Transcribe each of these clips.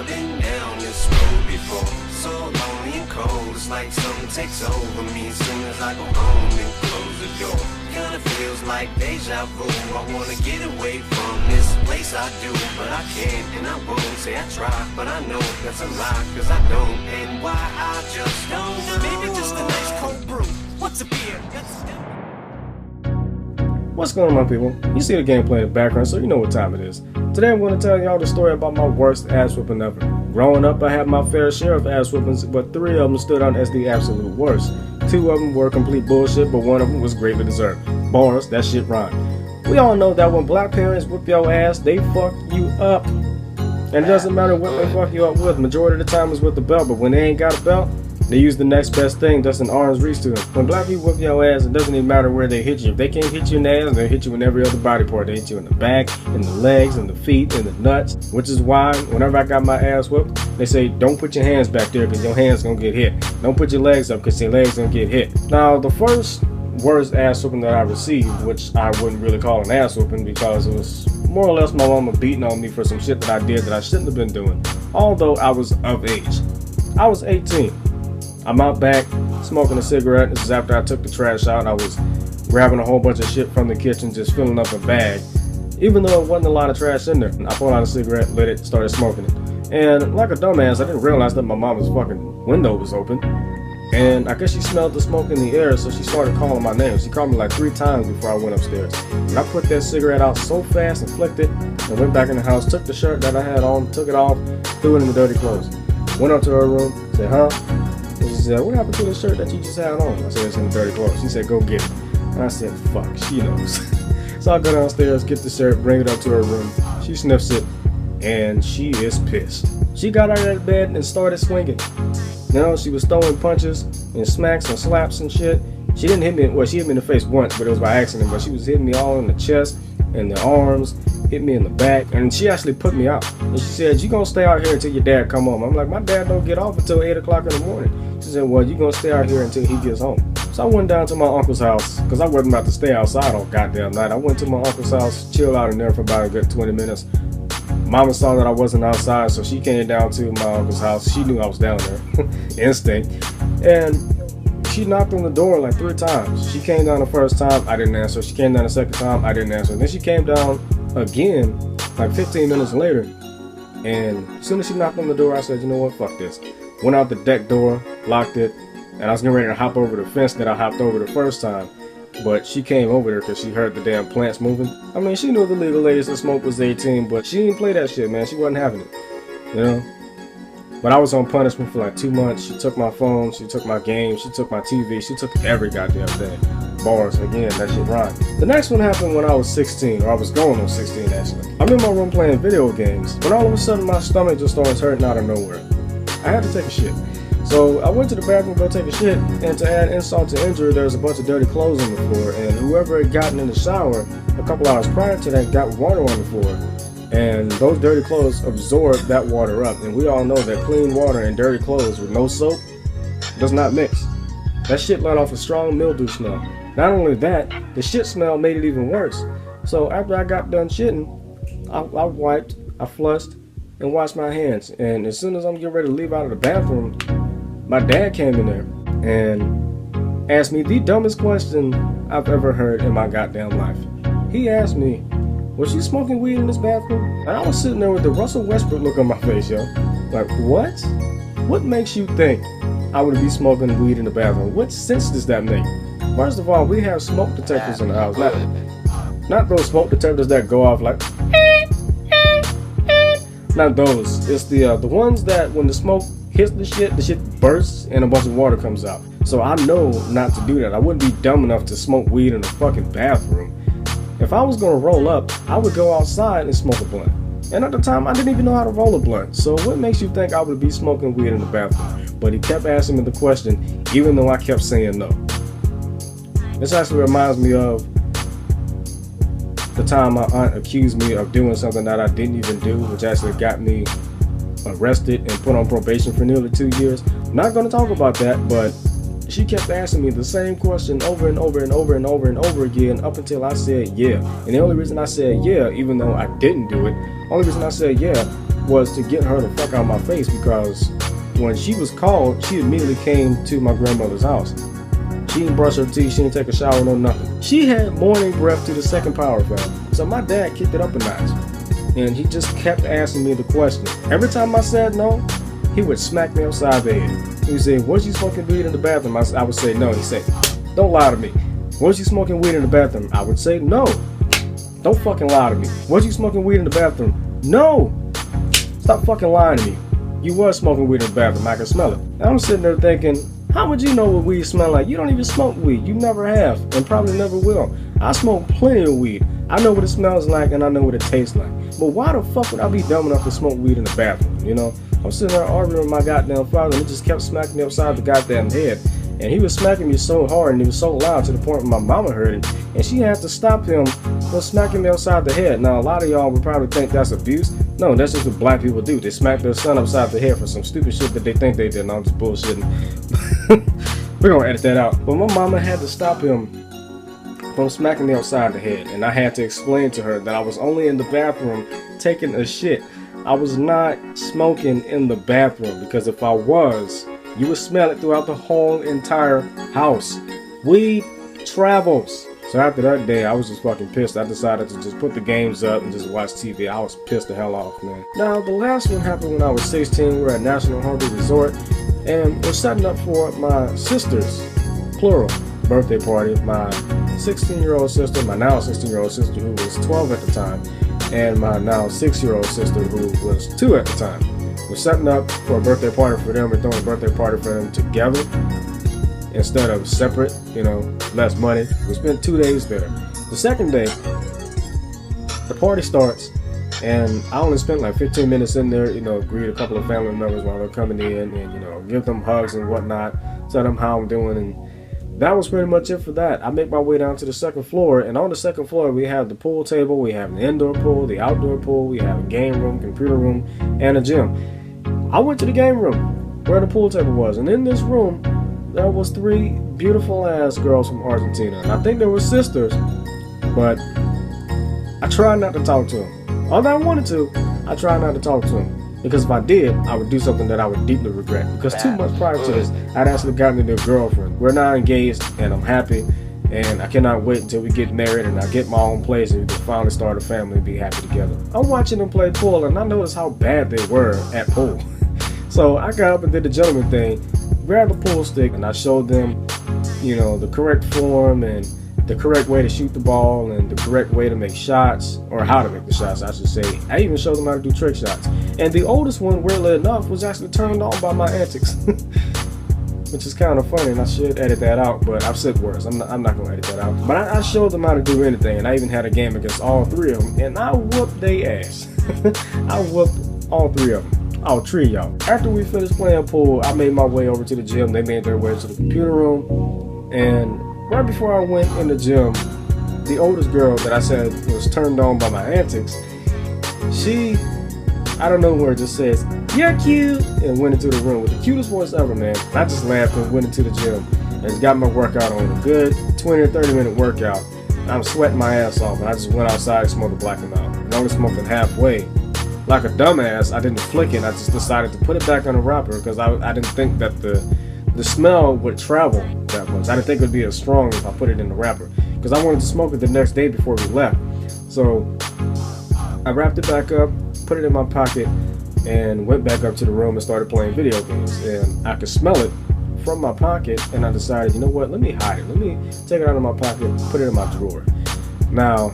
I've been down this road before, so lonely and cold. It's like something takes over me as soon as I go home and close the door. Kinda feels like deja vu. I wanna get away from this place, I do, but I can't and I won't. Say I try, but I know that's a lie, cause I don't. And why I just don't know. Maybe just a nice cold brew. What's a beer? What's going on, people? You see the gameplay in the background, so you know what time it is. Today I'm going to tell y'all the story about my worst ass whooping ever. Growing up, I had my fair share of ass whoopings, but 3 of them stood out as the absolute worst. 2 of them were complete bullshit, but 1 of them was greatly deserved. Bars, that shit rhymed. We all know that when black parents whip your ass, they fuck you up. And it doesn't matter what they fuck you up with. Majority of the time it's with the belt, but when they ain't got a belt, they use the next best thing that's an arm's reach to them. When black people whip your ass, it doesn't even matter where they hit you. If they can't hit you in the ass, they hit you in every other body part. They hit you in the back, in the legs, in the feet, in the nuts. Which is why, whenever I got my ass whooped, they say, don't put your hands back there because your hands gonna get hit. Don't put your legs up because your legs gonna get hit. Now, the first worst ass whooping that I received, which I wouldn't really call an ass whooping because it was more or less my mama beating on me for some shit that I did that I shouldn't have been doing, although I was of age. I was 18. I'm out back smoking a cigarette. This is after I took the trash out. I was grabbing a whole bunch of shit from the kitchen, just filling up a bag. Even though there wasn't a lot of trash in there, I pulled out a cigarette, lit it, started smoking it. And like a dumbass, I didn't realize that my mama's fucking window was open. And I guess she smelled the smoke in the air, so she started calling my name. She called me like 3 times before I went upstairs. And I put that cigarette out so fast and flicked it, and went back in the house, took the shirt that I had on, took it off, threw it in the dirty clothes. Went up to her room, said, huh? And she said, what happened to the shirt that you just had on? I said, it's in the dirty clothes. She said, go get it. And I said, fuck, she knows. So I go downstairs, get the shirt, bring it up to her room. She sniffs it, and she is pissed. She got out of bed and started swinging. You know, she was throwing punches and smacks and slaps and shit. She didn't hit me, well, she hit me in the face once, but it was by accident. But she was hitting me all in the chest and the arms, hit me in the back, and she actually put me out. And she said, you gonna stay out here until your dad come home. I'm like, my dad don't get off until 8 o'clock in the morning. She said, well, you gonna stay out here until he gets home. So I went down to my uncle's house, because I wasn't about to stay outside all goddamn night. I went to my uncle's house, chilled out in there for about a good 20 minutes. Mama saw that I wasn't outside, so she came down to my uncle's house. She knew I was down there. Instinct. And she knocked on the door like 3 times. She came down the first time, I didn't answer. She came down the second time, I didn't answer. And then she came down again, like 15 minutes later. And as soon as she knocked on the door, I said, you know what, fuck this. Went out the deck door, locked it, and I was getting ready to hop over the fence that I hopped over the first time. But she came over there because she heard the damn plants moving. I mean, she knew the legal age to smoke was 18, but she didn't play that shit, man. She wasn't having it, you know? But I was on punishment for like 2 months. She took my phone, she took my game, she took my TV, she took every goddamn thing. Bars, again, that shit rhymed. The next one happened when I was 16, or I was going on 16 actually. I'm in my room playing video games, when all of a sudden my stomach just starts hurting out of nowhere. I had to take a shit. So I went to the bathroom to go take a shit, and to add insult to injury, there was a bunch of dirty clothes on the floor, and whoever had gotten in the shower a couple hours prior to that got water on the floor, and those dirty clothes absorbed that water up, and we all know that clean water and dirty clothes with no soap does not mix. That shit let off a strong mildew smell. Not only that, the shit smell made it even worse. So after I got done shitting, I wiped, I flushed, and washed my hands, and as soon as I'm getting ready to leave out of the bathroom, my dad came in there and asked me the dumbest question I've ever heard in my goddamn life. He asked me, was you smoking weed in this bathroom? And I was sitting there with the Russell Westbrook look on my face, yo. Like, what? What makes you think I would be smoking weed in the bathroom? What sense does that make? First of all, we have smoke detectors in the house. Not those smoke detectors that go off like, not those. It's the ones that when the smoke hits the shit bursts and a bunch of water comes out. So I know not to do that. I wouldn't be dumb enough to smoke weed in the fucking bathroom. If I was gonna roll up, I would go outside and smoke a blunt. And at the time, I didn't even know how to roll a blunt. So what makes you think I would be smoking weed in the bathroom? But he kept asking me the question, even though I kept saying no. This actually reminds me of the time my aunt accused me of doing something that I didn't even do, which actually got me arrested and put on probation for nearly 2 years. I'm not going to talk about that, but she kept asking me the same question over and over and over and over and over again up until I said yeah. And the only reason I said yeah, even though I didn't do it, only reason I said yeah was to get her the fuck out of my face, because when she was called, she immediately came to my grandmother's house. She didn't brush her teeth, she didn't take a shower, no nothing. She had morning breath to the second power, fam. So my dad kicked it up a notch. And he just kept asking me the question. Every time I said no, he would smack me upside the head. He would say, was you smoking weed in the bathroom? I would say no. He said, don't lie to me. Was you smoking weed in the bathroom? I would say no. Don't fucking lie to me. Was you smoking weed in the bathroom? No. Stop fucking lying to me. You was smoking weed in the bathroom. I can smell it. And I'm sitting there thinking, how would you know what weed smell like? You don't even smoke weed. You never have, and probably never will. I smoke plenty of weed. I know what it smells like, and I know what it tastes like. But why the fuck would I be dumb enough to smoke weed in the bathroom? You know, I'm sitting there arguing with my goddamn father, and he just kept smacking me upside the goddamn head. And he was smacking me so hard, and he was so loud to the point where my mama heard it, and she had to stop him from smacking me upside the head. Now, a lot of y'all would probably think that's abuse. No, that's just what black people do. They smack their son upside the head for some stupid shit that they think they did. No, I'm just bullshitting. We're gonna edit that out. But my mama had to stop him from smacking me upside the head, and I had to explain to her that I was only in the bathroom taking a shit. I was not smoking in the bathroom, because if I was, you would smell it throughout the whole entire house. Weed travels. So after that day, I was just fucking pissed. I decided to just put the games up and just watch TV. I was pissed the hell off, man. Now, the last one happened when I was 16. We were at National Harbor Resort, and we're setting up for my sister's, plural, birthday party. My 16-year-old sister, my now 16-year-old sister who was 12 at the time, and my now 6-year-old sister who was 2 at the time. We're setting up for a birthday party for them. We're throwing a birthday party for them together instead of separate, you know, less money. We spent 2 days there. The second day, the party starts, and I only spent like 15 minutes in there, you know, greet a couple of family members while they're coming in, and, you know, give them hugs and whatnot, tell them how I'm doing, and that was pretty much it for that. I make my way down to the second floor, and on the second floor we have the pool table, we have the indoor pool, the outdoor pool, we have a game room, computer room, and a gym. I went to the game room where the pool table was, and in this room there was 3 beautiful ass girls from Argentina, and I think they were sisters, but I tried not to talk to them. Although I wanted to, I tried not to talk to them, because if I did, I would do something that I would deeply regret, because 2 months prior to this, I'd actually gotten into a girlfriend. We're now engaged, and I'm happy, and I cannot wait until we get married and I get my own place and we can finally start a family and be happy together. I'm watching them play pool, and I noticed how bad they were at pool. So I got up and did the gentleman thing, grabbed the pool stick, and I showed them, you know, the correct form and the correct way to shoot the ball and the correct way to make shots, or how to make the shots, I should say. I even showed them how to do trick shots. And the oldest one, weirdly enough, was actually turned on by my antics, which is kind of funny, and I should edit that out, but I've said worse. I'm not going to edit that out. But I showed them how to do anything, and I even had a game against all 3 of them, and I whooped their ass. I whooped all 3 of them. All 3 of y'all. After we finished playing pool, I made my way over to the gym. They made their way to the computer room, and right before I went in the gym, the oldest girl that I said was turned on by my antics, she, I don't know where, just says, "You're cute," and went into the room with the cutest voice ever, man. I just laughed and went into the gym and got my workout on, a good 20 or 30 minute workout. I'm sweating my ass off, and I just went outside and smoked a black and out. And I only smoked it halfway. Like a dumbass, I didn't flick it. I just decided to put it back on the wrapper because I didn't think that the smell would travel that much. I didn't think it would be as strong if I put it in the wrapper, because I wanted to smoke it the next day before we left. So I wrapped it back up, put it in my pocket, and went back up to the room and started playing video games. And I could smell it from my pocket, and I decided, you know what, let me hide it. Let me take it out of my pocket, put it in my drawer. Now,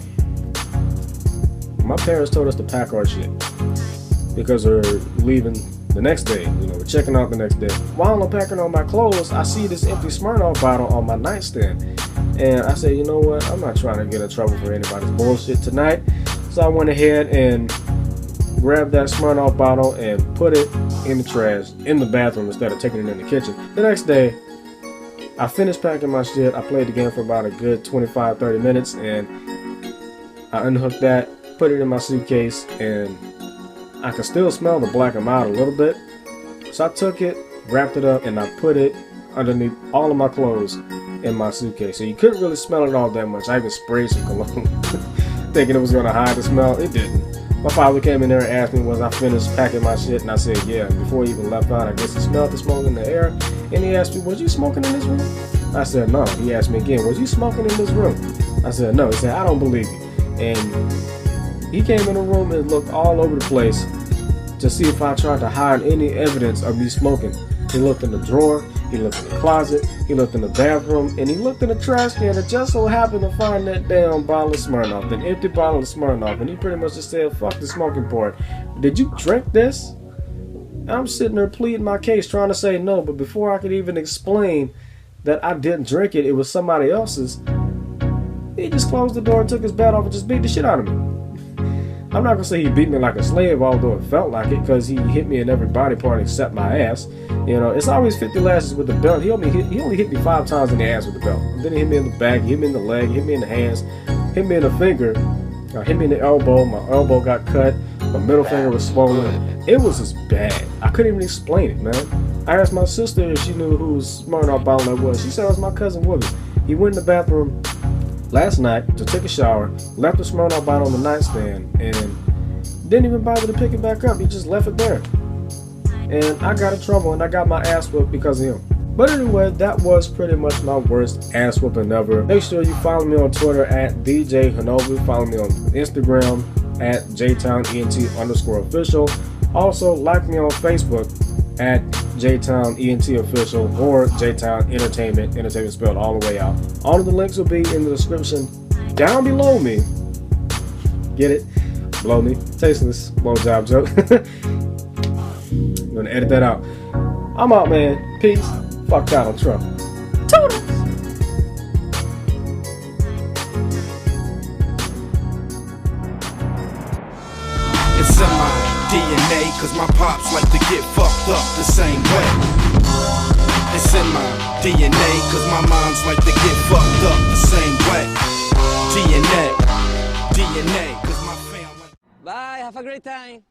my parents told us to pack our shit because we're leaving the next day. You know, we're checking out the next day. While I'm packing all my clothes, I see this empty Smirnoff bottle on my nightstand. And I said, you know what, I'm not trying to get in trouble for anybody's bullshit tonight. So I went ahead and grabbed that Smirnoff bottle and put it in the trash in the bathroom instead of taking it in the kitchen. The next day, I finished packing my shit. I played the game for about a good 25-30 minutes, and I unhooked that, put it in my suitcase, and I could still smell the black and mild a little bit. So I took it, wrapped it up, and I put it underneath all of my clothes in my suitcase. So you couldn't really smell it all that much. I even sprayed some cologne thinking it was going to hide the smell. It didn't. My father came in there and asked me, was I finished packing my shit? And I said, yeah. And before he even left out, I guess he smelled the smoke in the air. And he asked me, was you smoking in this room? I said, no. He asked me again, was you smoking in this room? I said, no. He said, I don't believe you. And he came in the room and looked all over the place to see if I tried to hide any evidence of me smoking. He looked in the drawer, he looked in the closet, he looked in the bathroom, and he looked in the trash can and just so happened to find that damn bottle of Smirnoff, an empty bottle of Smirnoff. And he pretty much just said, fuck the smoking part. Did you drink this? And I'm sitting there pleading my case, trying to say no, but before I could even explain that I didn't drink it, it was somebody else's, he just closed the door and took his bat off and just beat the shit out of me. I'm not gonna say he beat me like a slave, although it felt like it, because he hit me in every body part except my ass. You know, it's always 50 lashes with the belt. He only hit me 5 times in the ass with the belt. Then he hit me in the back, he hit me in the leg, he hit me in the hands, hit me in the finger, hit me in the elbow. My elbow got cut, my middle finger was swollen. It was just bad. I couldn't even explain it, man. I asked my sister if she knew whose Smirnoff bottle that was. She said it was my cousin Whoopin. He went in the bathroom last night to take a shower, left the Smirnoff bottle on the nightstand, and didn't even bother to pick it back up. He just left it there. And I got in trouble and I got my ass whooped because of him. But anyway, that was pretty much my worst ass whooping ever. Make sure you follow me on Twitter at TheJayHonovi. Follow me on Instagram at JTownENT_official. Also, like me on Facebook at JTownENT or JTown Entertainment spelled all the way out. All of the links will be in the description down below me. Get it? Below me. Tasteless blowjob joke. I'm gonna edit that out. I'm out, man. Peace. Fuck Donald Trump. Toodles! It's in my DNA, cause my pops like to get fucked up the same way. It's in my DNA, cause my moms like to get fucked up the same way. DNA, cause my family. Bye, have a great time.